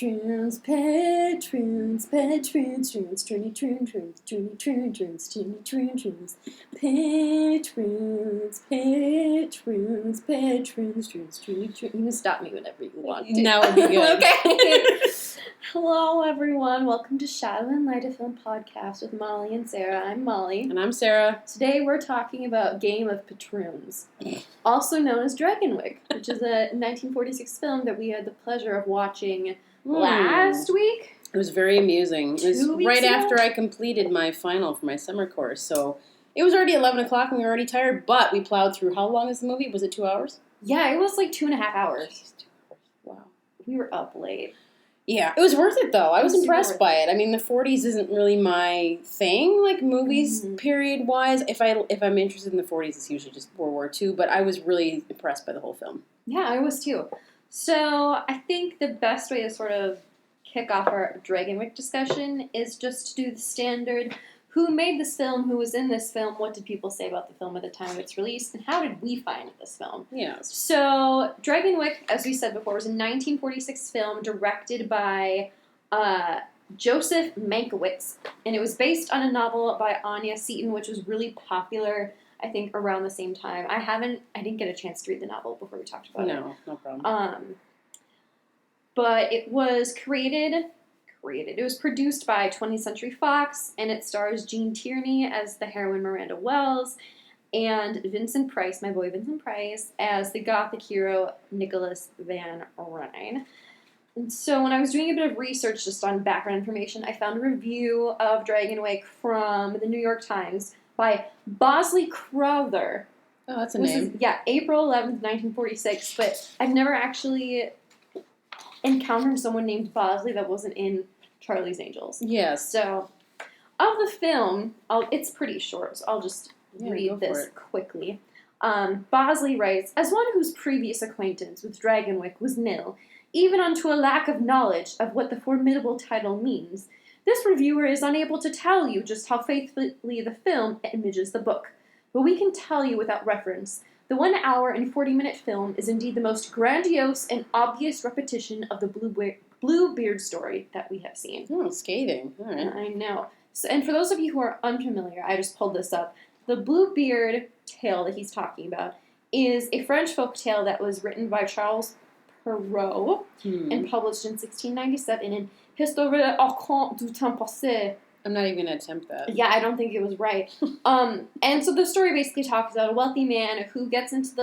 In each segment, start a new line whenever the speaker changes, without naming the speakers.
Patroons, patroons, patroons, troons, troony, troon, troons, troony, troon, troons, troony, troon, troons, patroons, patroons, patroons, troons, troony, troon. You can stop me whenever you want to.
Now would be good.
Okay. Hello, everyone. Welcome to Shadow and Light, a film podcast with Molly and Sarah. I'm Molly.
And I'm Sarah.
Today we're talking about Game of Patroons, also known as Dragonwyck, which is a 1946 film that we had the pleasure of watching last week.
It was very amusing. It was
2 weeks
right
ago?
after I completed my final for my summer course, so it was already 11 o'clock and we were already tired, but we plowed through. How long is the movie? Was it 2 hours?
Yeah, it was like 2.5 hours.
Jeez, 2 hours. Wow.
We were up late.
Yeah, it was worth it though. I was
super
impressed
worth
by it. I mean, the 40s isn't really my thing, like movies period wise. If I'm interested in the 40s, it's usually just World War II. But I was really impressed by the whole film.
Yeah, I was too. So I think the best way to sort of kick off our Dragonwyck discussion is just to do the standard: who made this film, who was in this film, what did people say about the film at the time of its release, and how did we find this film?
Yes.
So Dragonwyck, as we said before, was a 1946 film directed by Joseph Mankiewicz, and it was based on a novel by Anya Seton, which was really popular, I think, around the same time. I didn't get a chance to read the novel before we talked about it.
No problem.
But it was it was produced by 20th Century Fox, and it stars Jean Tierney as the heroine Miranda Wells, and Vincent Price, my boy Vincent Price, as the gothic hero Nicholas Van Ryn. And so when I was doing a bit of research just on background information, I found a review of Dragonwyck from the New York Times by Bosley Crowther.
Oh, that's a name.
April 11th, 1946, but I've never actually encountered someone named Bosley that wasn't in Charlie's Angels.
Yes.
So, of the film, it's pretty short, so I'll just read this quickly. Bosley writes, as one whose previous acquaintance with Dragonwyck was nil, even unto a lack of knowledge of what the formidable title means, this reviewer is unable to tell you just how faithfully the film images the book. But we can tell you without reference, the 1 hour and 40-minute film is indeed the most grandiose and obvious repetition of the Bluebeard story that we have seen.
Oh, scathing. All right.
I know. So, and for those of you who are unfamiliar, I just pulled this up. The Bluebeard tale that he's talking about is a French folk tale that was written by Charles Perrault and published in 1697 in Histoire au conte du temps passé.
I'm not even going to attempt that.
Yeah, I don't think it was right. And so the story basically talks about a wealthy man who gets into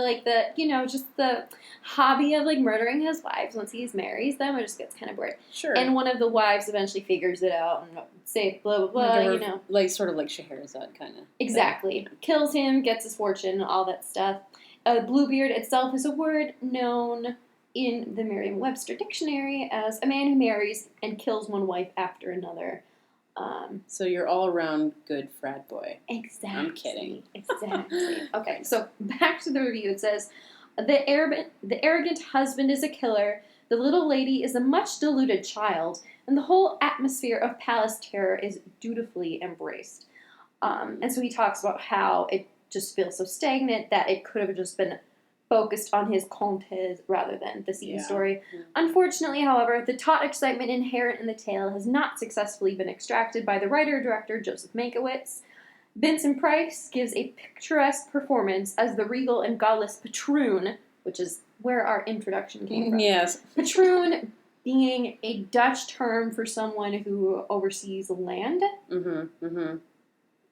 just the hobby of, murdering his wives once he marries them. It just gets kind of bored.
Sure.
And one of the wives eventually figures it out and say blah, blah, blah,
Like, sort of like Scheherazade, kind of.
Exactly.
Thing.
Kills him, gets his fortune, all that stuff. Bluebeard itself is a word known in the Merriam-Webster dictionary as a man who marries and kills one wife after another.
So you're all around good frat boy.
Exactly.
I'm kidding.
Exactly. Okay, so back to the review. It says, the arrogant husband is a killer, the little lady is a much deluded child, and the whole atmosphere of palace terror is dutifully embraced. And so he talks about how it just feels so stagnant that it could have just been focused on his contes rather than the Seton story. Yeah. Unfortunately, however, the taut excitement inherent in the tale has not successfully been extracted by the writer-director Joseph Mankiewicz. Vincent Price gives a picturesque performance as the regal and godless Patroon, which is where our introduction came from.
Yes.
Patroon being a Dutch term for someone who oversees land,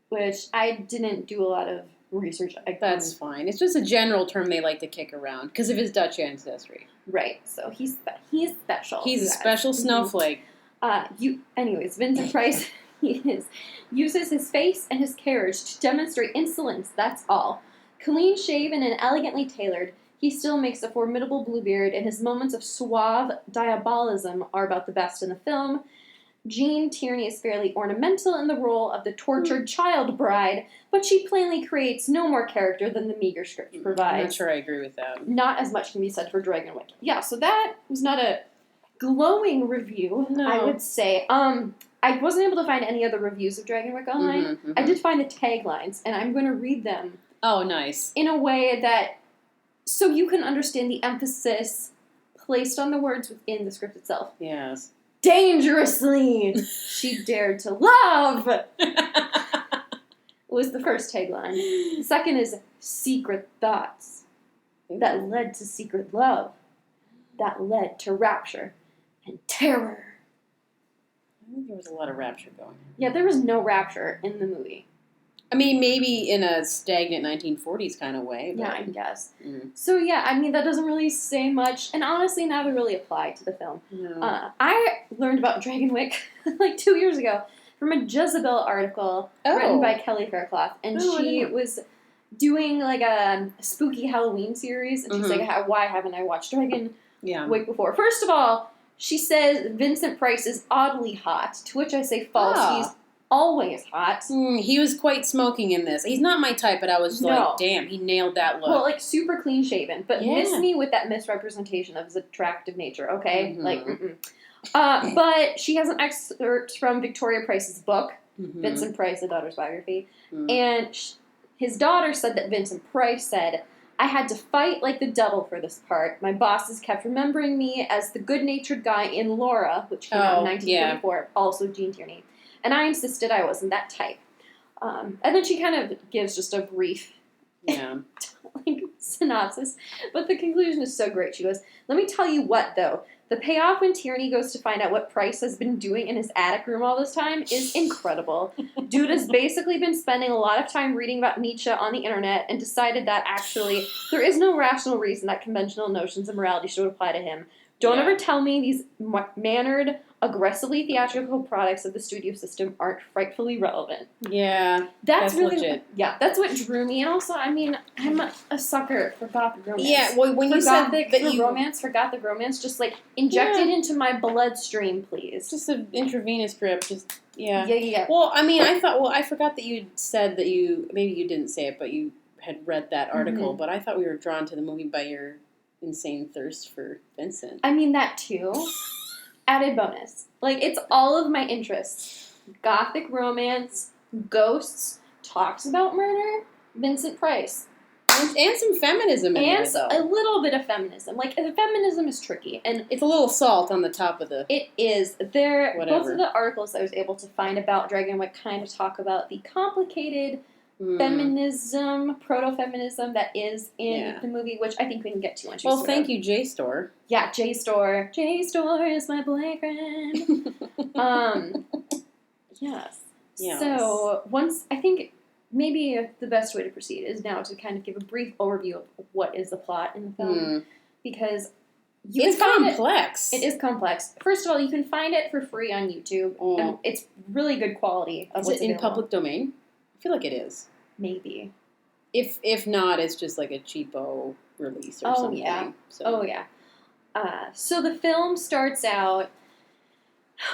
which I didn't do a lot of research.
That's fine. It's just a general term they like to kick around because of his Dutch ancestry.
Right. So he's special.
He's a special snowflake.
Anyways, Vincent Price uses his face and his carriage to demonstrate insolence. That's all. Clean shaven and elegantly tailored, he still makes a formidable Bluebeard, and his moments of suave diabolism are about the best in the film. Jean Tierney is fairly ornamental in the role of the tortured child bride, but she plainly creates no more character than the meager script provides.
I'm not sure I agree with that.
Not as much can be said for Dragonwyck. Yeah, so that was not a glowing review, I would say. I wasn't able to find any other reviews of Dragonwyck online. I did find the taglines, and I'm going to read them.
Oh, nice.
In a way that, so you can understand the emphasis placed on the words within the script itself.
Yes.
dangerously she dared to love. Was the first tagline. The second is secret thoughts that led to secret love, that led to rapture and terror.
I think there was a lot of rapture going on.
Yeah, there was no rapture in the movie.
I mean, maybe in a stagnant 1940s kind of way. But,
yeah, I guess.
Mm.
So, yeah, I mean, that doesn't really say much, and honestly, neither really apply to the film.
No.
I learned about Dragonwyck like 2 years ago from a Jezebel article written by Kelly Faircloth, and she was doing like a spooky Halloween series, and she's like, why haven't I watched Dragonwyck before? First of all, she says Vincent Price is oddly hot, to which I say false. He's always hot.
He was quite smoking in this. He's not my type, but I was like, damn, he nailed that look.
Well, like, super clean shaven, but miss me with that misrepresentation of his attractive nature, okay? But she has an excerpt from Victoria Price's book, Vincent Price, A Daughter's Biography, and his daughter said that Vincent Price said, I had to fight like the devil for this part. My bosses kept remembering me as the good-natured guy in Laura, which came out in 1924, also Gene Tierney. And I insisted I wasn't that type. And then she kind of gives just a brief synopsis. But the conclusion is so great. She goes, let me tell you what, though. The payoff when Tierney goes to find out what Price has been doing in his attic room all this time is incredible. Dude has basically been spending a lot of time reading about Nietzsche on the internet and decided that actually there is no rational reason that conventional notions of morality should apply to him. Don't ever tell me these mannered, aggressively theatrical products of the studio system aren't frightfully relevant.
Yeah,
that's really
legit.
Yeah, that's what drew me. And also, I mean, I'm a sucker for gothic romance.
Yeah, well, when you said that
romance, for gothic romance, just like inject it into my bloodstream, please.
Just an intravenous drip, just
Yeah.
Well, I mean, I forgot that you said that maybe you didn't say it, but you had read that article. But I thought we were drawn to the movie by your insane thirst for Vincent.
I mean, that too. Added bonus. Like, it's all of my interests. Gothic romance, ghosts, talks about murder, Vincent Price.
And some feminism in there, though.
A little bit of feminism. Like, the feminism is tricky. And
it's a little salt on the top of the...
It is. Both of the articles I was able to find about Dragonwyck kind of talk about the complicated feminism, proto-feminism that is in the movie, which I think we can get to once you
thank you, JSTOR.
Yeah, JSTOR. JSTOR is my boyfriend. Yes. So, I think maybe the best way to proceed is now to kind of give a brief overview of what is the plot in the film. Because
it's complex.
It is complex. First of all, you can find it for free on YouTube. And it's really good quality.
Is it in public domain? I feel like it is.
Maybe.
If not, it's just like a cheapo release or something.
Yeah. So the film starts out...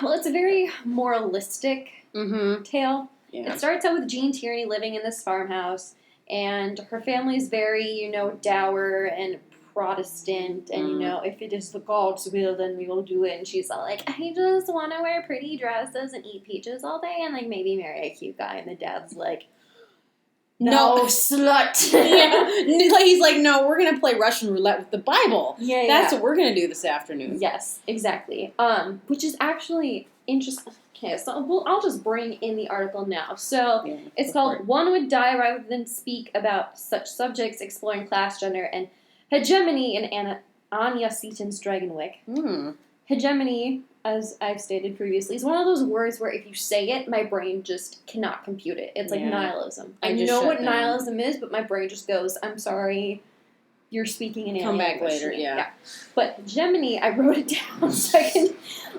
Well, it's a very moralistic tale. Yeah. It starts out with Gene Tierney living in this farmhouse, and her family's very, dour and Protestant, and, if it is the God's will, then we will do it. And she's all like, I just want to wear pretty dresses and eat peaches all day and, like, maybe marry a cute guy. And the dad's like, no, slut.
He's like, no, we're going to play Russian roulette with the Bible. That's what we're going to do this afternoon.
Yes, exactly. Which is actually interesting. Okay, so I'll just bring in the article now. So it's called One Would Die Rather Than Speak About Such Subjects, Exploring Class, Gender, and Hegemony in Anya Seaton's Dragonwyck. Hegemony, as I've stated previously, is one of those words where if you say it, my brain just cannot compute it. It's like nihilism. I know what nihilism is, but my brain just goes, I'm sorry, you're speaking in alien
Come back
language.
later, yeah.
But hegemony, I wrote it down so I can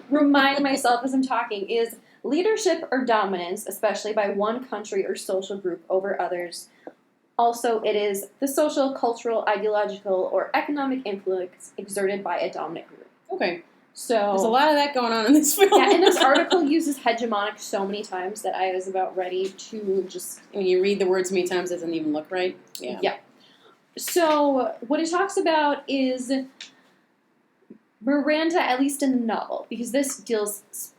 remind myself as I'm talking, is leadership or dominance, especially by one country or social group over others. Also, it is the social, cultural, ideological, or economic influence exerted by a dominant group.
Okay.
So
there's a lot of that going on in this film.
Yeah, and this article uses hegemonic so many times that I was about ready to just...
When you read the word so many times, it doesn't even look right.
Yeah. So what it talks about is Miranda, at least in the novel, because this deals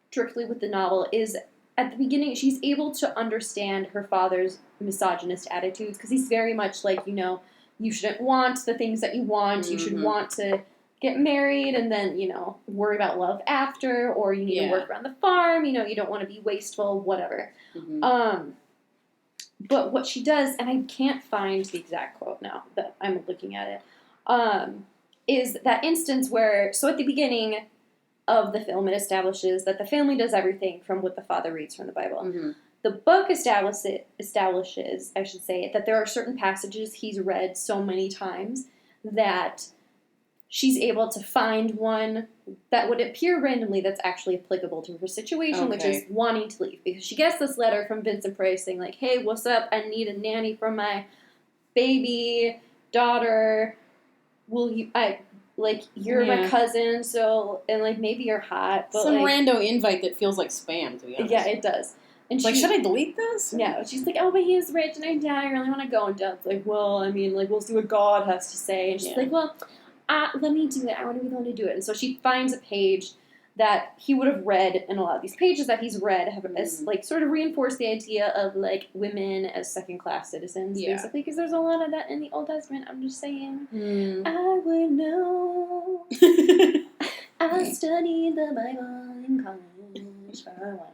strictly with the novel, is at the beginning she's able to understand her father's misogynist attitudes, because he's very much like, you shouldn't want the things that you want, you should want to get married and then, worry about love after, or you need to work around the farm, you don't want to be wasteful, whatever.
Mm-hmm.
But what she does, and I can't find the exact quote now that I'm looking at it, is that instance where, so at the beginning of the film, it establishes that the family does everything from what the father reads from the Bible.
Mm-hmm.
The book establishes, I should say, that there are certain passages he's read so many times that she's able to find one that would appear randomly that's actually applicable to her situation, which is wanting to leave. Because she gets this letter from Vincent Price saying, like, hey, what's up? I need a nanny for my baby daughter. You're my cousin, so, and, maybe you're hot. But,
some rando invite that feels like spam, to be honest.
Yeah, it does. And
should I delete this?
Yeah, she's like, oh, but he's rich and I really want to go. And Dad's like, well, we'll see what God has to say. And she's like, well, let me do it. I want to be the one to do it. And so she finds a page that he would have read, and a lot of these pages that he's read have sort of reinforced the idea of, women as second-class citizens, basically, because there's a lot of that in the Old Testament. I'm just saying. I would know. I studied the Bible in college for a while.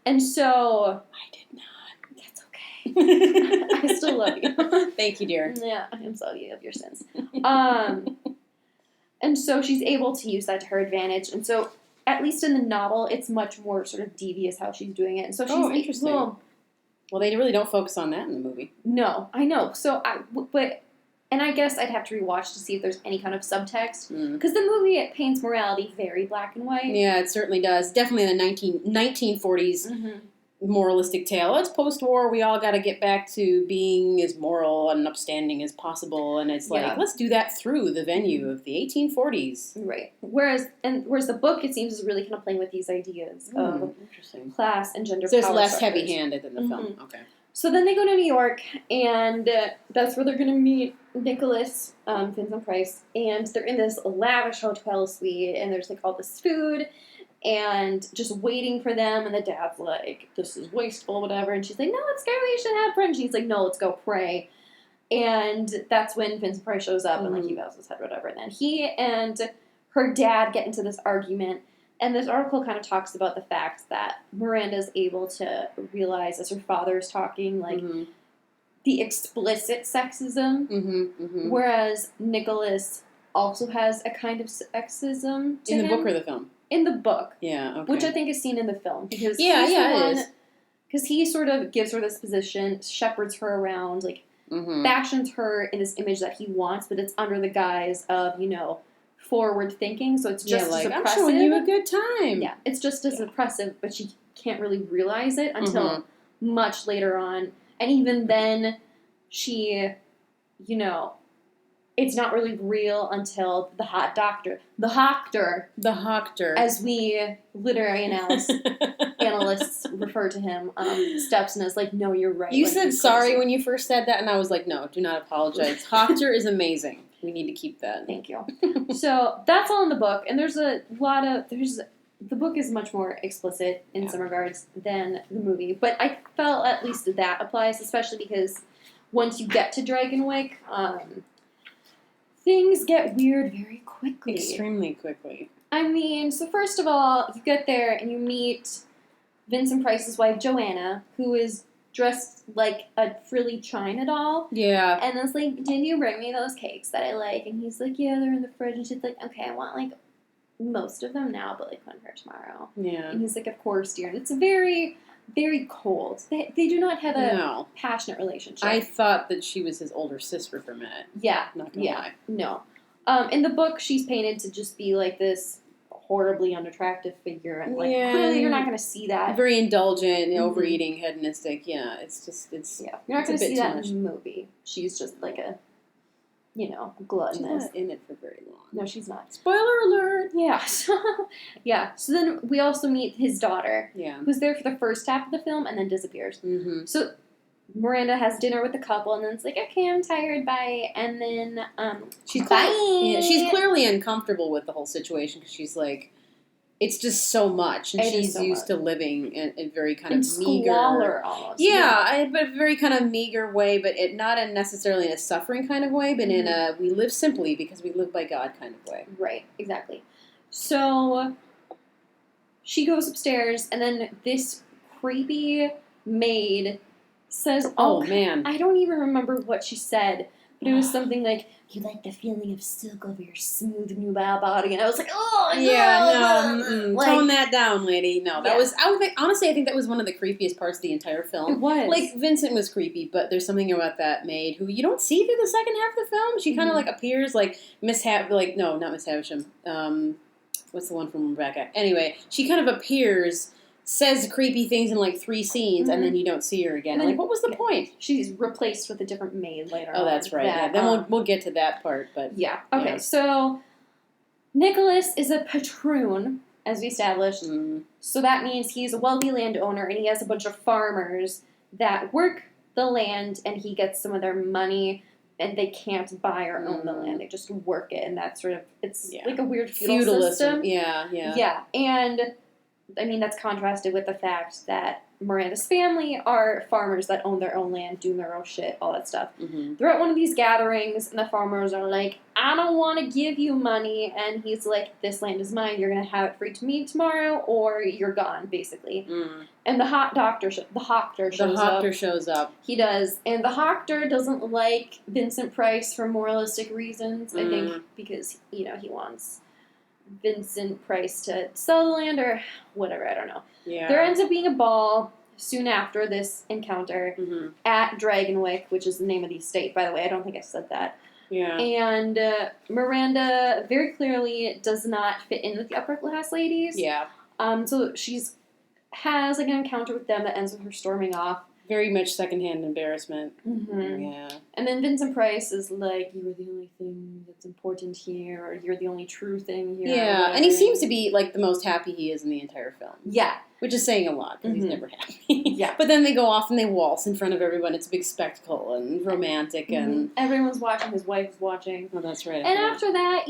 And so...
I did not.
That's okay. I still love you.
Thank you, dear.
Yeah, I'm sorry of your sins. And so she's able to use that to her advantage. And so, at least in the novel, it's much more sort of devious how she's doing it. And so she's
interesting. Well, they really don't focus on that in the movie.
No, I know. So and I guess I'd have to rewatch to see if there's any kind of subtext. Because the movie, it paints morality very black and white.
Yeah, it certainly does. Definitely in the 1940s moralistic tale. It's post-war. We all got to get back to being as moral and upstanding as possible. And it's let's do that through the venue of the 1840s.
Right. Whereas the book, it seems, is really kind of playing with these ideas of class and gender.
So it's
power
less
structures.
heavy-handed than the film. Okay.
So then they go to New York, and that's where they're going to meet Nicholas, Vincent Price, and they're in this lavish hotel suite, and there's all this food, and just waiting for them, and the dad's like, this is wasteful, whatever, and she's like, no, let's go, we should have brunch, and he's like, no, let's go pray, and that's when Vincent Price shows up, and he bows his head, whatever, and then he and her dad get into this argument. And this article kind of talks about the fact that Miranda's able to realize as her father's talking, the explicit sexism, whereas Nicholas also has a kind of sexism to
in the
him.
book or the film?
In the book.
Yeah, okay.
Which I think is seen in the film. Because
it is.
Because he sort of gives her this position, shepherds her around, fashions her in this image that he wants, but it's under the guise of, forward thinking, so it's just as oppressive.
I'm showing you a good time.
Yeah, it's just as oppressive, but she can't really realize it until much later on. And even then, she, it's not really real until the doctor, as we literary analysts refer to him, steps and is like, no, you're right.
You said sorry when you first said that, and I was like, no, do not apologize. Hoctor is amazing. We need to keep that.
Thank you. So that's all in the book, and there's a lot of the book is much more explicit in some regards than the movie, but I felt at least that applies, especially because once you get to Dragonwyck, things get weird very quickly.
Extremely quickly.
So first of all, you get there and you meet Vincent Price's wife, Joanna, who is dressed like a frilly china doll.
Yeah.
And it's like, didn't you bring me those cakes that I like? And he's like, yeah, they're in the fridge. And she's like, okay, I want, most of them now, but, one for tomorrow.
Yeah.
And he's like, of course, dear. And it's very, very cold. They do not have a passionate relationship.
I thought that she was his older sister for a minute.
Yeah.
Not gonna lie.
No. In the book, she's painted to just be, this horribly unattractive figure, and clearly you're not going to see that.
Very indulgent, overeating, hedonistic. Yeah, it's you're
not going to see that in the movie. She's just a, gluttonous.
She's not in it for very long.
No, she's not.
Spoiler alert.
Yeah. So then we also meet his daughter.
Yeah. Who's
who's there for the first half of the film and then disappears.
Mm-hmm.
So Miranda has dinner with the couple, and then it's like, okay, I'm tired, bye. And then,
she's
bye.
She's clearly uncomfortable with the whole situation, because she's like, it's just so much, and she's used to living in very kind of meager,
squalor almost.
But very kind of meager way, but not necessarily in a suffering kind of way, but in a we live simply because we live by God kind of way.
Right, exactly. So she goes upstairs, and then this creepy maid says,
"Oh man,
I don't even remember what she said, but it was something like, you like the feeling of silk over your smooth nubile body," and I was like, oh,
tone that down, lady. No, that was, honestly, I think that was one of the creepiest parts of the entire film.
It was.
Like, Vincent was creepy, but there's something about that maid who you don't see through the second half of the film. She kind of, like, appears like not Miss Havisham. What's the one from Rebecca? Anyway, she kind of appears, says creepy things in like 3 scenes, and then you don't see her again. Like, what was the point?
She's replaced with a different maid later on.
Oh, that's right. Then we'll get to that part, but
yeah. Okay, so Nicholas is a patroon, as we established. So that means he's a wealthy landowner, and he has a bunch of farmers that work the land, and he gets some of their money. And they can't buy or own the land; they just work it, and that's sort of like a weird feudalism system. Yeah. And I mean, that's contrasted with the fact that Miranda's family are farmers that own their own land, do their own shit, all that stuff. They're at one of these gatherings, and the farmers are like, I don't want to give you money. And he's like, this land is mine. You're going to have it free to me tomorrow, or you're gone, basically. And the Hockter shows up. He does. And the Hockter doesn't like Vincent Price for moralistic reasons, I think, because, he wants Vincent Price to sell the land or whatever, I don't know.
Yeah.
There ends up being a ball soon after this encounter at Dragonwyck, which is the name of the estate, by the way. I don't think I said that.
Yeah.
And Miranda very clearly does not fit in with the upper class ladies.
Yeah.
So has like an encounter with them that ends with her storming off.
Very much secondhand embarrassment. Yeah.
And then Vincent Price is like, you are the only thing that's important here, or you're the only true thing here.
Yeah, and he seems to be like the most happy he is in the entire film.
Yeah.
Which is saying a lot, because he's never happy. Yeah. But then they go off and they waltz in front of everyone. It's a big spectacle and romantic and...
Everyone's watching, his wife's watching.
Oh, that's right.
And after that,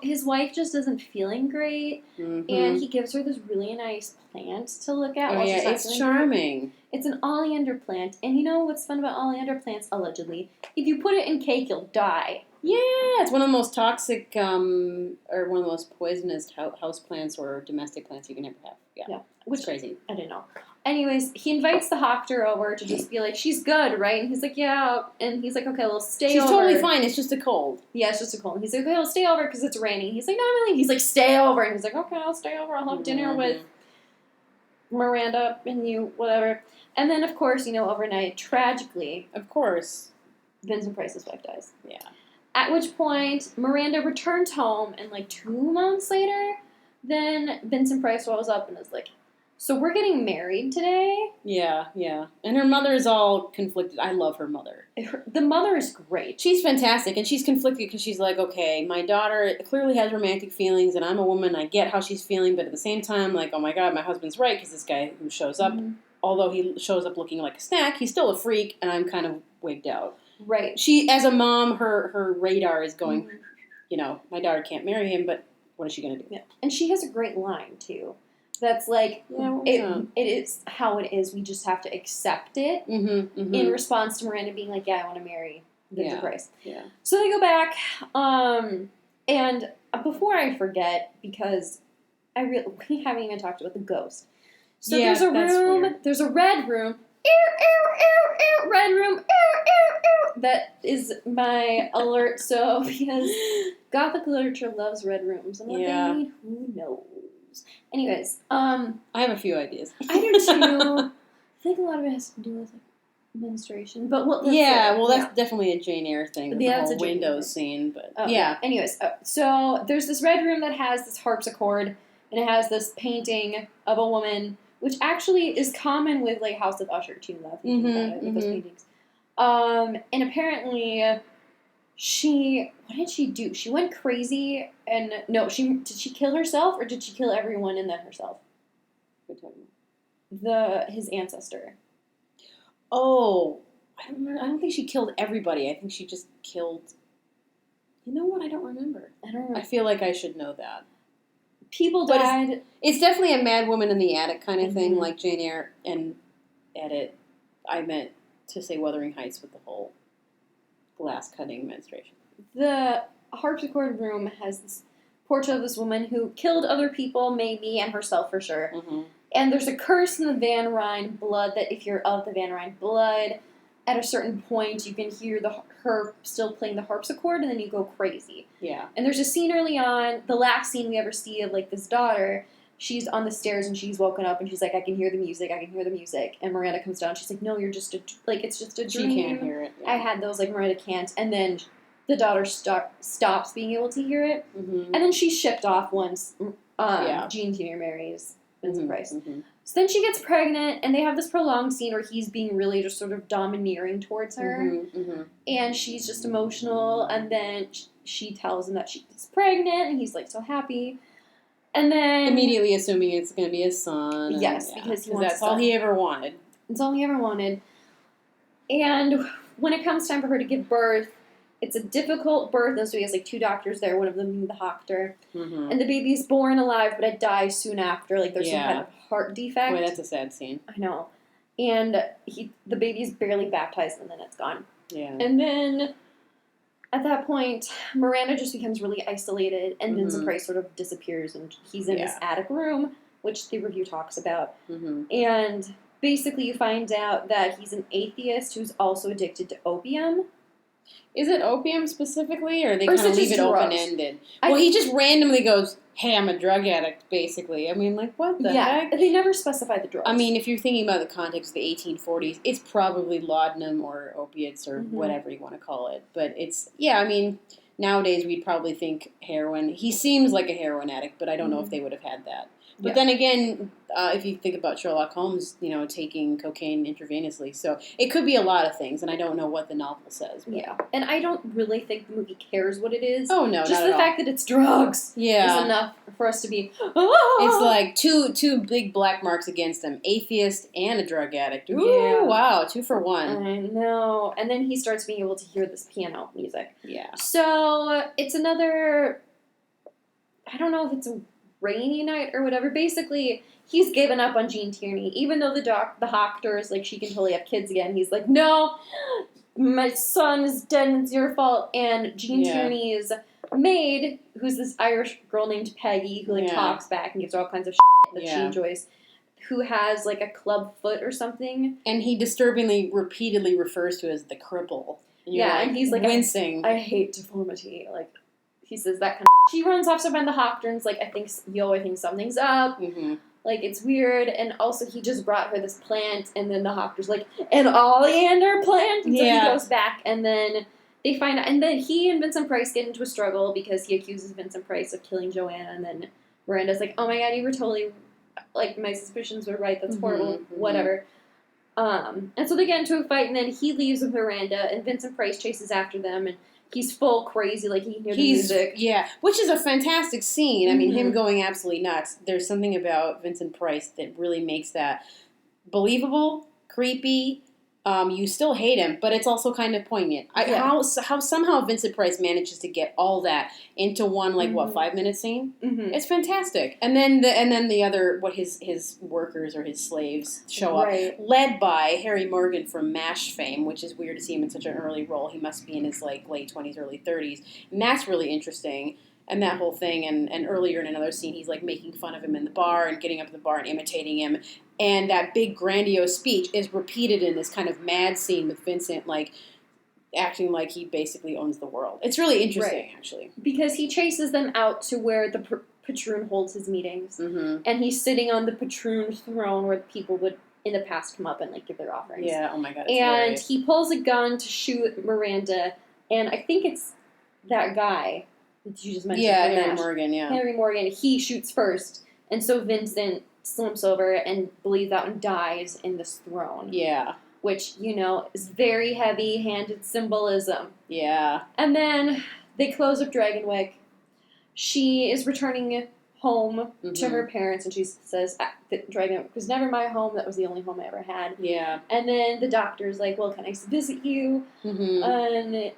his wife just isn't feeling great, and he gives her this really nice plant to look at.
Oh, yeah, it's charming.
Great. It's an oleander plant, and you know what's fun about oleander plants, allegedly? If you put it in cake, you'll die.
Yeah, it's one of the most toxic, or one of the most poisonous house plants or domestic plants you can ever have. Yeah. Which is crazy.
I didn't know. Anyways, he invites the Hockter over to just be like, she's good, right? And he's like, yeah. And he's like, okay, well, stay over.
She's totally fine. It's just a cold.
Yeah, it's just a cold. And he's like, okay, well, stay over because it's raining. He's like, no, I'm really. He's like, stay over. And he's like, okay, I'll stay over. I'll have dinner with Miranda and you, whatever. And then, of course, overnight, tragically,
of course,
Vincent Price's wife dies.
Yeah.
At which point, Miranda returns home, and 2 months later, then Vincent Price rolls up and is like, so we're getting married today?
Yeah. And her mother is all conflicted. I love her mother.
The mother is great.
She's fantastic, and she's conflicted because she's like, okay, my daughter clearly has romantic feelings, and I'm a woman, I get how she's feeling, but at the same time, like, oh my god, my husband's right, because this guy who shows up, although he shows up looking like a snack, he's still a freak, and I'm kind of wigged out.
Right.
She, as a mom, her radar is going, my daughter can't marry him, but what is she going to do?
Yeah. And she has a great line, too. That's like, it is how it is. We just have to accept it in response to Miranda being like, yeah, I want to marry Vincent Price.
Yeah.
So they go back, and before I forget, because we haven't even talked about the ghost. So there's a room, weird. There's a red room, red room, that is my alert, so because Gothic literature loves red rooms, and what they mean, who knows? Anyways,
I have a few ideas.
I do too. I think a lot of it has to do with menstruation, but
that's definitely a Jane Eyre thing. With the whole windows scene, but
Anyways, so there's this red room that has this harpsichord, and it has this painting of a woman, which actually is common with House of Usher too. Now thinking about it, with those paintings. And apparently, what did she do? She went crazy, and did she kill herself, or did she kill everyone and then herself?
What are you talking about?
His ancestor.
Oh, I don't think she killed everybody. I think she just killed... You know what? I don't remember.
I don't remember.
I feel like I should know that.
people died.
It's definitely a mad woman in the attic kind of thing, like Jane Eyre and edit. I meant to say Wuthering Heights with the whole glass cutting menstruation.
The harpsichord room has this portrait of this woman who killed other people, maybe, and herself for sure. Mm-hmm. And there's a curse in the Van Ryn blood that if you're of the Van Ryn blood, at a certain point you can hear her still playing the harpsichord, and then you go crazy. Yeah. And there's a scene early on, the last scene we ever see of like this daughter. She's on the stairs and she's woken up and she's like, I can hear the music. And Miranda comes down. She's like, no, you're just it's just a dream.
She can't hear it. Yeah.
I had those, like, Miranda can't. And then the daughter stops being able to hear it. Mm-hmm. And then she's shipped off once Jean Tierney marries Vincent Price. Mm-hmm. So then she gets pregnant and they have this prolonged scene where he's being really just sort of domineering towards her. Mm-hmm. Mm-hmm. And she's just emotional. And then she tells him that she's pregnant and he's, like, so happy. And then
immediately assuming it's going to be his son.
Yes, because
that's all he ever wanted.
It's all he ever wanted. And when it comes time for her to give birth, it's a difficult birth. And so he has like two doctors there, one of them being the doctor. Mm-hmm. And the baby's born alive, but it dies soon after. Like there's some kind of heart defect.
Boy, that's a sad scene.
I know. And the baby's barely baptized and then it's gone.
Yeah.
And then at that point, Miranda just becomes really isolated, and Vincent Price sort of disappears, and he's in this attic room, which the review talks about. Mm-hmm. And basically you find out that he's an atheist who's also addicted to opium.
Is it opium specifically, or they kind of leave it open-ended? Well, he just randomly goes, hey, I'm a drug addict, basically. I mean, like, what the heck?
They never specify the drugs.
I mean, if you're thinking about the context of the 1840s, it's probably laudanum or opiates or whatever you want to call it. But it's, I mean, nowadays we'd probably think heroin. He seems like a heroin addict, but I don't know if they would have had that. But then again, if you think about Sherlock Holmes, taking cocaine intravenously. So it could be a lot of things, and I don't know what the novel says. But.
Yeah, and I don't really think the movie cares what it is.
Oh, no,
just the fact that it's drugs is enough for us to be,
It's like two big black marks against him, atheist and a drug addict. Ooh, wow, 2 for 1.
I know. And then he starts being able to hear this piano music.
Yeah.
So it's another, I don't know if it's a rainy night or whatever. Basically, he's given up on Jean Tierney, even though the doctor is like, she can totally have kids again. He's like, no, my son is dead and it's your fault. And Jean Tierney's maid, who's this Irish girl named Peggy, who talks back and gives her all kinds of shit that she enjoys, who has like a club foot or something.
And he disturbingly, repeatedly refers to as the cripple.
And he's like
wincing.
I hate deformity. Like, he says that kind of. She runs off to find the Hochterns, like, I think something's up. Mm-hmm. Like, it's weird. And also, he just brought her this plant, and then the Hochter's like, an oleander plant? And so he goes back, and then they find out. And then he and Vincent Price get into a struggle because he accuses Vincent Price of killing Joanna, and then Miranda's like, oh my god, you were totally, like, my suspicions were right, that's horrible, whatever. And so they get into a fight, and then he leaves with Miranda, and Vincent Price chases after them, and he's full crazy, like he can hear the music.
Yeah, which is a fantastic scene. I mean, him going absolutely nuts. There's something about Vincent Price that really makes that believable, creepy. You still hate him, but it's also kind of poignant. How somehow Vincent Price manages to get all that into one 5-minute scene? Mm-hmm. It's fantastic. And then the other his workers or his slaves show up, led by Harry Morgan from MASH fame, which is weird to see him in such an early role. He must be in his late 20s, early 30s, and that's really interesting. And that whole thing, and earlier in another scene, he's like making fun of him in the bar and getting up to the bar and imitating him. And that big grandiose speech is repeated in this kind of mad scene with Vincent, like acting like he basically owns the world. It's really interesting, actually,
because he chases them out to where the Patroon holds his meetings, and he's sitting on the Patroon throne where people would in the past come up and like give their offerings.
Yeah, oh my god!
And
hilarious.
He pulls a gun to shoot Miranda, and I think it's that guy. You just mentioned
Harry Morgan,
Harry Morgan, he shoots first, and so Vincent slumps over and bleeds out and dies in this throne.
Yeah.
Which, is very heavy-handed symbolism.
Yeah.
And then they close up Dragonwyck. She is returning home to her parents, and she says, Dragonwyck was never my home, that was the only home I ever had.
Yeah.
And then the doctor's like, well, can I visit you? Mm-hmm. And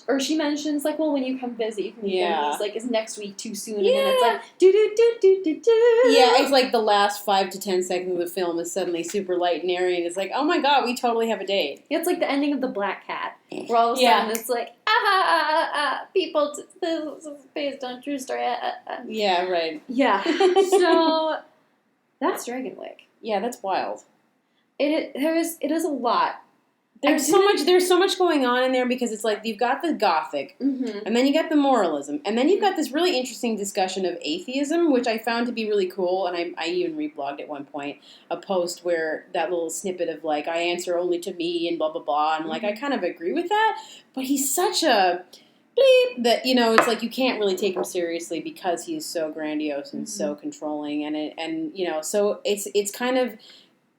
or she mentions, like, well, when you come visit, you can meet them. He's like, is next week too soon? And then it's like, do-do-do-do-do-do.
Yeah, it's like the last 5 to 10 seconds of the film is suddenly super light and airy, and it's like, oh my god, we totally have a date.
It's like the ending of The Black Cat, where all of a sudden it's like, people, this is based on true story.
Yeah, right.
Yeah. So, that's Dragonwyck.
Yeah, that's wild.
It is a lot.
There's so much going on in there because it's like you've got the Gothic, and then you got the moralism, and then you've got this really interesting discussion of atheism, which I found to be really cool, and I even reblogged at one point a post where that little snippet of like, I answer only to me and blah blah blah, and like I kind of agree with that, but he's such a bleep that, you know, it's like you can't really take him seriously because he is so grandiose and so controlling, and you know, so it's kind of.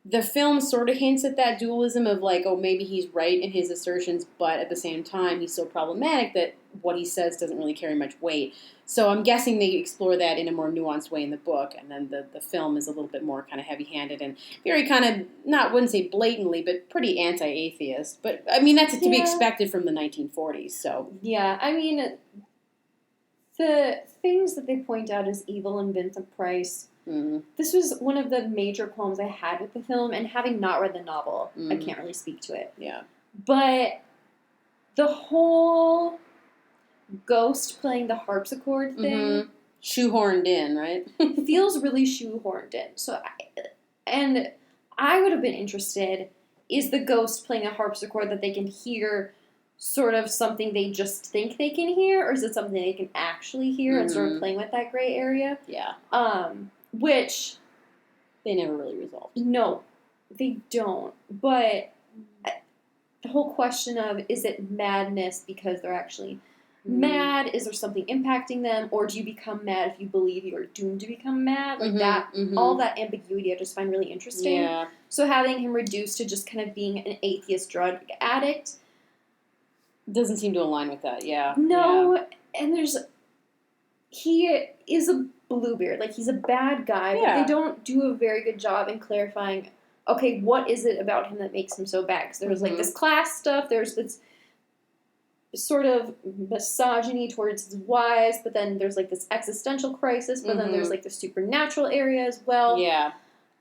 The film sort of hints at that dualism of like, oh, maybe he's right in his assertions, but at the same time, he's so problematic that what he says doesn't really carry much weight. So I'm guessing they explore that in a more nuanced way in the book, and then the film is a little bit more kind of heavy-handed and very kind of, wouldn't say blatantly, but pretty anti-atheist. But, I mean, that's to be expected from the 1940s, so.
Yeah, I mean, the things that they point out as evil in Vincent Price... This was one of the major qualms I had with the film, and having not read the novel, I can't really speak to it.
Yeah.
But the whole ghost playing the harpsichord thing...
Shoehorned in, right?
feels really shoehorned in. I would have been interested, is the ghost playing a harpsichord that they can hear sort of something they just think they can hear, or is it something they can actually hear and sort of playing with that gray area?
Yeah.
Which...
They never really resolved.
No, they don't. But the whole question of, is it madness because they're actually mad? Is there something impacting them? Or do you become mad if you believe you are doomed to become mad? Like that, all that ambiguity I just find really interesting.
Yeah.
So having him reduced to just kind of being an atheist drug addict...
Doesn't seem to align with that, yeah.
No, and he is a Bluebeard. Like, he's a bad guy, but they don't do a very good job in clarifying, okay, what is it about him that makes him so bad? Because there's, like, this class stuff, there's this sort of misogyny towards his wives, but then there's, like, this existential crisis, but then there's, like, the supernatural area as well.
Yeah.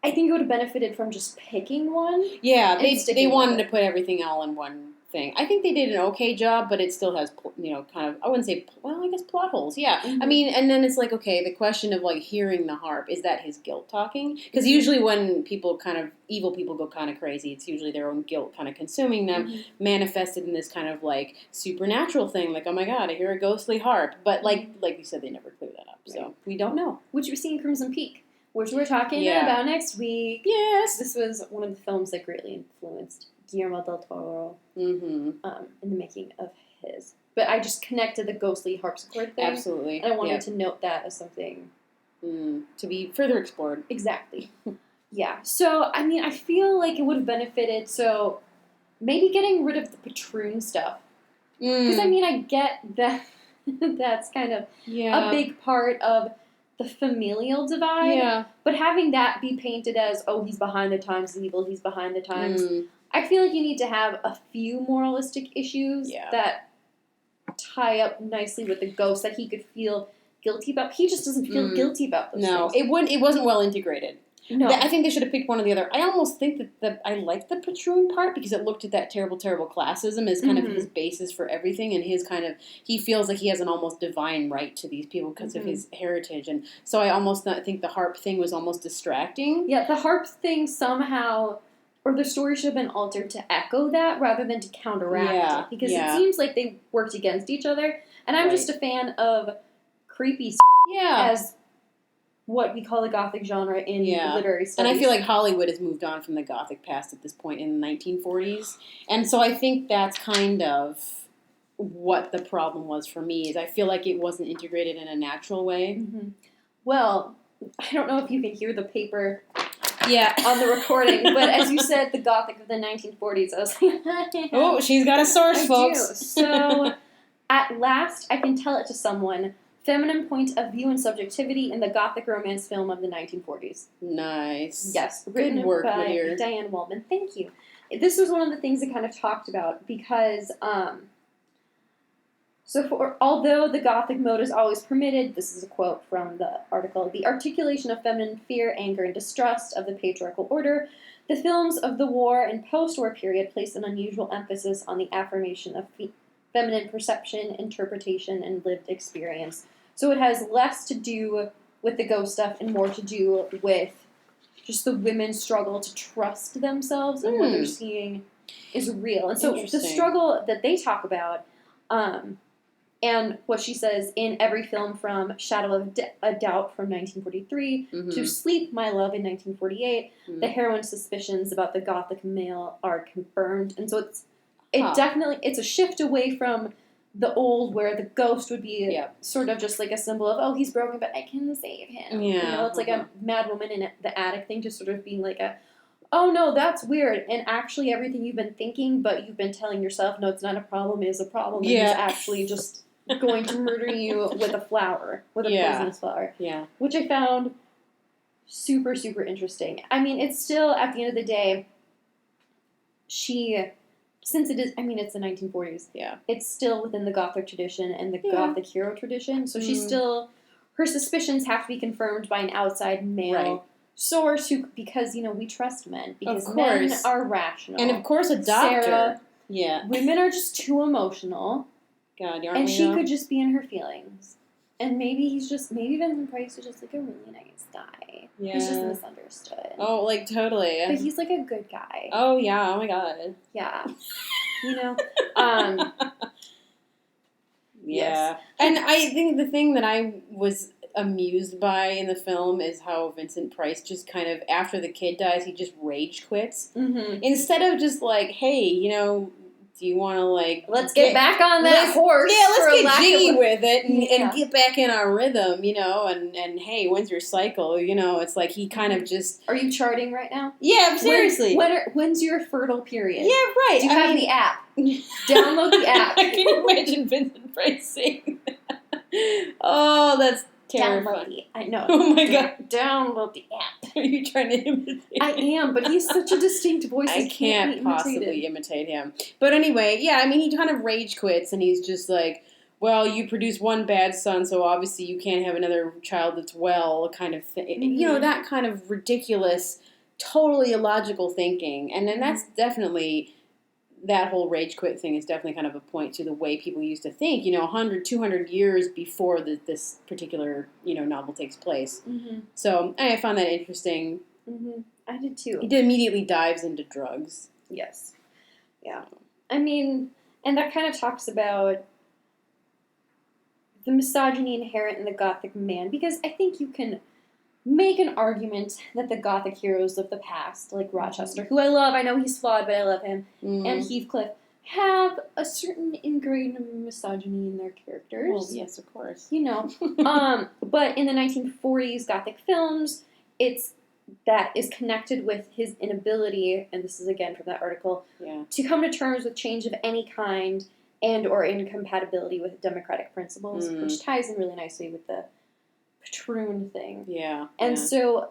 I think it would have benefited from just picking one.
Yeah, they wanted to put everything all in one thing. I think they did an okay job, but it still has, you know, kind of, I wouldn't say, well, I guess plot holes, yeah. I mean, and then it's like, okay, the question of, like, hearing the harp, is that his guilt talking? Because usually when evil people go kind of crazy, it's usually their own guilt kind of consuming them, manifested in this kind of, like, supernatural thing, like, oh my god, I hear a ghostly harp. But, like you said, they never clear that up, so we don't know.
Which we see in Crimson Peak, which we're talking about next week.
Yes!
This was one of the films that greatly influenced Guillermo del Toro in the making of his. But I just connected the ghostly harpsichord thing.
Absolutely.
And I wanted to note that as something...
to be further explored.
Exactly. Yeah. So, I mean, I feel like it would have benefited, so maybe getting rid of the Patroon stuff. Because, I mean, I get that that's kind of a big part of the familial divide.
Yeah.
But having that be painted as, oh, he's behind the times, evil, he's behind the times... I feel like you need to have a few moralistic issues that tie up nicely with the ghost that he could feel guilty about. He just doesn't feel guilty about those things.
It wasn't well integrated.
No.
I think they should have picked one or the other. I almost think that I like the Patroon part because it looked at that terrible, terrible classism as kind of his basis for everything, and his kind of, he feels like he has an almost divine right to these people because of his heritage, and so I almost think the harp thing was almost distracting.
Yeah, the harp thing somehow, or the story should have been altered to echo that rather than to counteract it, because it seems like they worked against each other, and I'm just a fan of creepy as what we call the Gothic genre in literary studies.
And I feel like Hollywood has moved on from the Gothic past at this point in the 1940s. And so I think that's kind of what the problem was for me, is I feel like it wasn't integrated in a natural way.
Well, I don't know if you can hear the paper on the recording, but as you said, the Gothic of the 1940s, I was like,
oh, she's got a source, folks.
So, at last, I can tell it to someone. Feminine point of view and subjectivity in the Gothic romance film of the 1940s.
Nice.
Yes.
Good work,
by
Whittier.
Diane Waldman. Thank you. This was one of the things I kind of talked about because So although the Gothic mode is always permitted, this is a quote from the article, the articulation of feminine fear, anger, and distrust of the patriarchal order, the films of the war and post-war period place an unusual emphasis on the affirmation of feminine perception, interpretation, and lived experience. So it has less to do with the ghost stuff and more to do with just the women's struggle to trust themselves and what they're seeing is real. And so the struggle that they talk about, and what she says in every film from Shadow of a Doubt from 1943 to Sleep, My Love in 1948, the heroine's suspicions about the Gothic male are confirmed. And so it's a shift away from the old where the ghost would be sort of just like a symbol of, oh, he's broken, but I can save him.
Yeah.
You know, it's like a mad woman in the attic thing, just sort of being like oh no, that's weird. And actually everything you've been thinking, but you've been telling yourself, no, it's not a problem, is a problem. And he's actually just going to murder you with a flower, with a poisonous flower. Yeah. Which I found super, super interesting. I mean, it's still, at the end of the day, since it is, I mean, it's the 1940s. Yeah. It's still within the Gothic tradition and the Gothic hero tradition. So she's still, her suspicions have to be be by an outside male source because, we trust men. Because men are rational.
And of course a doctor.
Sarah, women are just too emotional.
God,
and she could just be in her feelings. And maybe Vincent Price is just like a really nice guy. Yeah. He's just misunderstood.
Oh, like totally.
But he's like a good guy.
Oh yeah, oh my God.
Yeah.
Yeah. And I think the thing that I was amused by in the film is how Vincent Price just kind of, after the kid dies, he just rage quits. Mm-hmm. Instead of just like, hey, do you want to,
let's get back on that horse.
Yeah, let's get jiggy with it and get back in our rhythm, and hey, when's your cycle? It's like he kind of just...
Are you charting right now?
Yeah, seriously.
When's your fertile period?
Yeah, right.
Do you have the app? Download the app.
I can imagine Vincent Price saying that. Oh, that's terrifying.
I know.
Oh my God.
Download the app.
Are you trying to imitate him?
I am, but he's such a distinct voice.
I can't possibly imitate him. But anyway, yeah, I mean, he kind of rage quits, and he's just like, well, you produce one bad son, so obviously you can't have another child that's well, kind of thing. Mm-hmm. That kind of ridiculous, totally illogical thinking. And then that's definitely... That whole rage quit thing is definitely kind of a point to the way people used to think, 100, 200 years before this particular, novel takes place. Mm-hmm. So I found that interesting.
Mm-hmm. I did too.
He immediately dives into drugs.
Yes. Yeah. I mean, and that kind of talks about the misogyny inherent in the Gothic man, because I think you can make an argument that the Gothic heroes of the past, like Rochester, who I love, I know he's flawed, but I love him, and Heathcliff, have a certain ingrained misogyny in their characters.
Well, yes, of course.
But in the 1940s Gothic films, that is connected with his inability, and this is again from that article, to come to terms with change of any kind and or incompatibility with democratic principles, which ties in really nicely with the Patroon thing. Yeah. And so,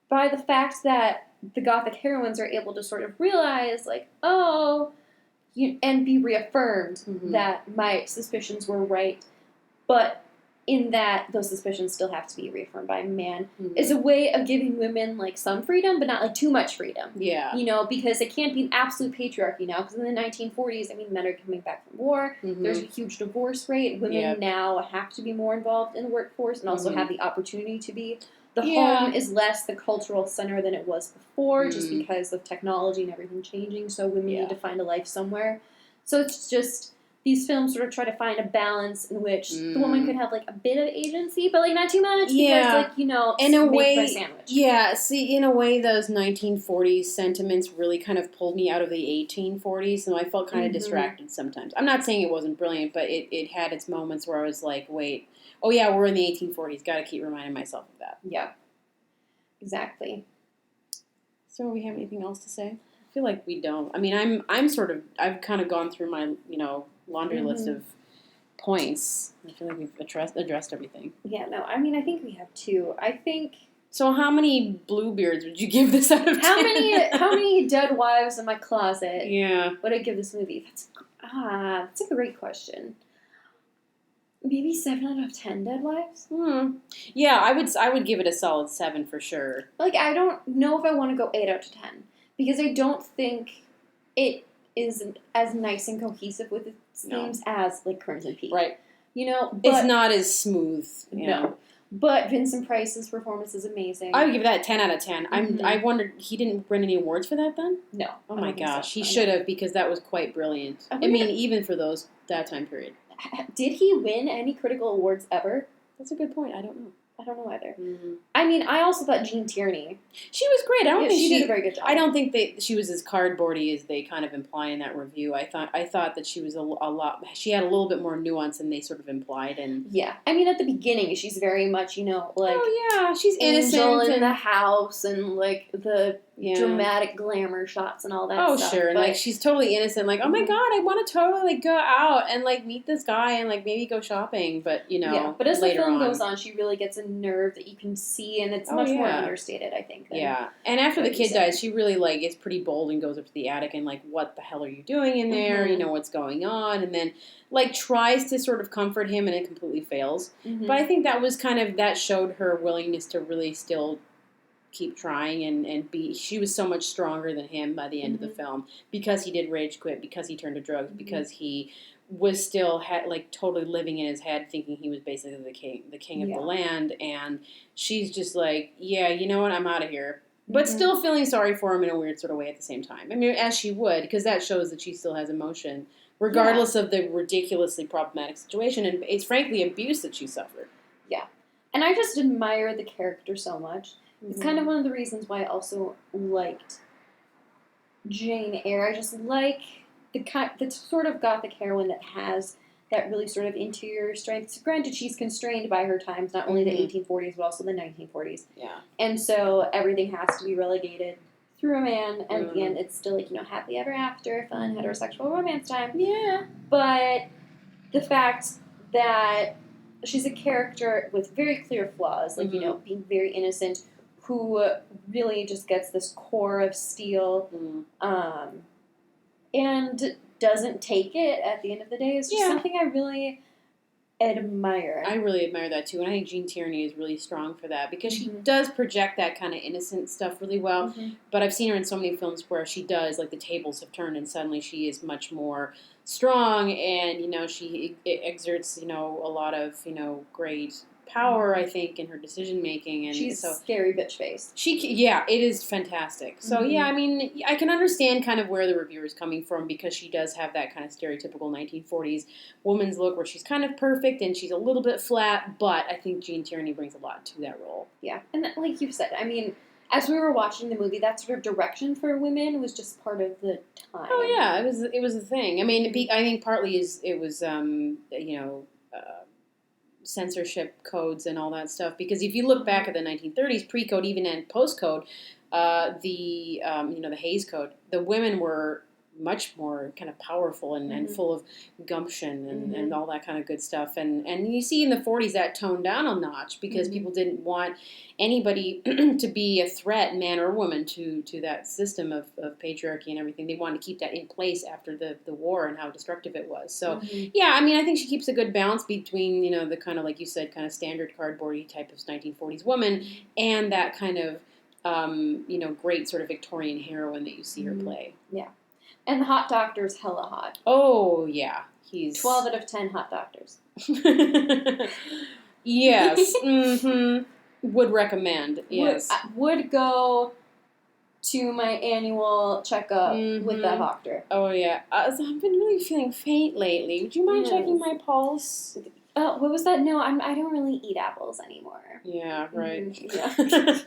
by the fact that the Gothic heroines are able to sort of realize, and be reaffirmed that my suspicions were right, but in that those suspicions still have to be reaffirmed by a man, is a way of giving women, some freedom, but not, too much freedom. Yeah. Because it can't be an absolute patriarchy now, because in the 1940s, men are coming back from war, there's a huge divorce rate, women now have to be more involved in the workforce, and also have the opportunity to be. The home is less the cultural center than it was before, just because of technology and everything changing, so women need to find a life somewhere. So it's just... These films sort of try to find a balance in which the woman could have, a bit of agency, but, not too much, because,
in a way,
my sandwich.
Yeah, see, in a way, those 1940s sentiments really kind of pulled me out of the 1840s, and I felt kind of distracted sometimes. I'm not saying it wasn't brilliant, but it had its moments where I was like, wait, oh yeah, we're in the 1840s, gotta keep reminding myself of that.
Yeah, exactly.
So, do we have anything else to say? I feel like we don't. I mean, I've kind of gone through my, laundry list of points. I feel like we've addressed everything.
Yeah, no, I mean, I think we have two. I think...
So how many Bluebeards would you give this out of 10?
How many dead wives in my closet would I give this movie? That's a great question. Maybe 7 out of 10 dead wives?
Yeah, I would give it a solid 7 for sure.
Like, I don't know if I want to go 8 out of 10. Because I don't think it is as nice and cohesive with its themes as, like, Crimson Peak.
Right.
You know? But,
it's not as smooth.
No. But Vincent Price's performance is amazing.
I would give that 10 out of 10. I wondered, he didn't win any awards for that then?
No.
Oh my gosh, he should have, because that was quite brilliant. I mean, even for that time period.
Did he win any critical awards ever?
That's a good point. I don't know.
I don't know either.
Mm-hmm.
I mean, I also thought Jean Tierney.
She was great. I don't think
she did a very good job.
I don't think she was as cardboardy as they kind of imply in that review. I thought that she was a lot. She had a little bit more nuance than they sort of implied. And
yeah, I mean, at the beginning, she's very much, like,
oh yeah, she's innocent
angel in the house and like the dramatic glamour shots and all that.
Oh
stuff.
sure, and like she's totally innocent. Like, oh my god, I want to totally go out and like meet this guy and like maybe go shopping. But
but as the film goes on, she really gets a nerve that you can see, and it's much more understated, I think.
Yeah, and after the kid dies, she really like is pretty bold and goes up to the attic and like, what the hell are you doing in there? You know what's going on, and then like tries to sort of comfort him, and it completely fails. But I think that was that showed her willingness to really still keep trying and be. She was so much stronger than him by the end of the film, because he did rage quit, because he turned to drugs, because he was still like totally living in his head, thinking he was basically the king of the land. And she's just like, yeah, you know what, I'm out of here, but still feeling sorry for him in a weird sort of way at the same time. I mean, as she would, because that shows that she still has emotion, regardless of the ridiculously problematic situation, and it's frankly abuse that she suffered. Yeah,
and I just admire the character so much. It's kind of one of the reasons why I also liked Jane Eyre. I just like the sort of gothic heroine that has that really sort of interior strength. So granted, she's constrained by her times, not only the 1840s, but also the 1940s.
Yeah.
And so everything has to be relegated through a man, and at the end, it's still like, happily ever after, fun, heterosexual romance time.
Yeah.
But the fact that she's a character with very clear flaws, like, being very innocent, who really just gets this core of steel, and doesn't take it at the end of the day, is just something I really admire.
I really admire that too, and I think Jean Tierney is really strong for that, because she does project that kind of innocent stuff really well. But I've seen her in so many films where she does, like, the tables have turned and suddenly she is much more strong, and she exerts a lot of great power, I think, in her decision making, and
she's scary bitch face.
It is fantastic. So I mean, I can understand kind of where the reviewer is coming from, because she does have that kind of stereotypical 1940s woman's look where she's kind of perfect and she's a little bit flat, but I think Jean Tierney brings a lot to that role.
Yeah, and like you said, I mean, as we were watching the movie, that sort of direction for women was just part of the time.
Oh yeah, it was a thing. I mean, I think partly it was censorship codes and all that stuff, because if you look back at the 1930s, pre-code, even and post-code, the Hays Code, the women were much more kind of powerful and full of gumption and all that kind of good stuff. And you see in the 40s that toned down a notch, because people didn't want anybody to be a threat, man or woman, to that system of patriarchy and everything. They wanted to keep that in place after the war and how destructive it was. So, yeah, I mean, I think she keeps a good balance between, the kind of, like you said, kind of standard cardboardy type of 1940s woman and that kind of, great sort of Victorian heroine that you see her play.
Yeah. And the hot doctor's hella hot.
Oh, yeah. He's
12 out of 10 hot doctors.
Yes. Would recommend. Yes.
Would go to my annual checkup with that doctor.
Oh, yeah. So I've been really feeling faint lately. Would you mind checking my pulse?
Oh, what was that? No, I don't really eat apples anymore.
Yeah, right.
Yeah.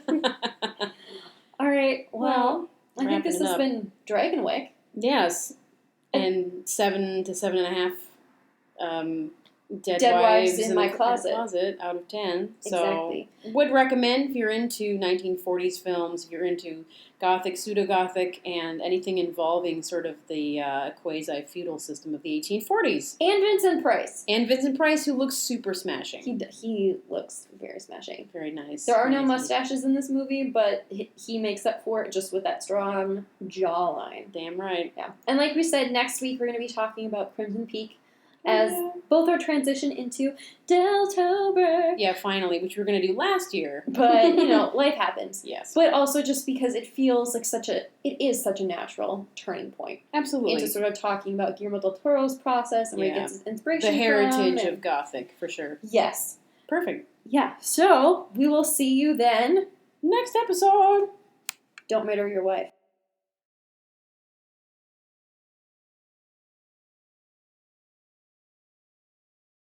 All right. Well, I think this has been Dragonwyck.
Yes. And 7 to 7.5 Dead
Wives
Wives
in My
the
Closet.
out of 10. So
Exactly.
would recommend if you're into 1940s films, if you're into Gothic, pseudo-Gothic, and anything involving sort of the quasi-feudal system of the 1840s.
And Vincent Price.
And Vincent Price, who looks super smashing.
He looks very smashing.
Very nice.
There are no mustaches in this movie, but he makes up for it just with that strong jawline.
Damn right.
Yeah. And like we said, next week we're going to be talking about Crimson Peak as both our transition into Deltober.
Yeah, finally, which we were going to do last year.
But, life happens.
Yes.
But also just because it feels like it is such a natural turning point.
Absolutely.
Into sort of talking about Guillermo del Toro's process and where he gets his inspiration
the heritage
from,
of Gothic, for sure.
Yes.
Perfect.
Yeah. So, we will see you then.
Next episode.
Don't murder your wife.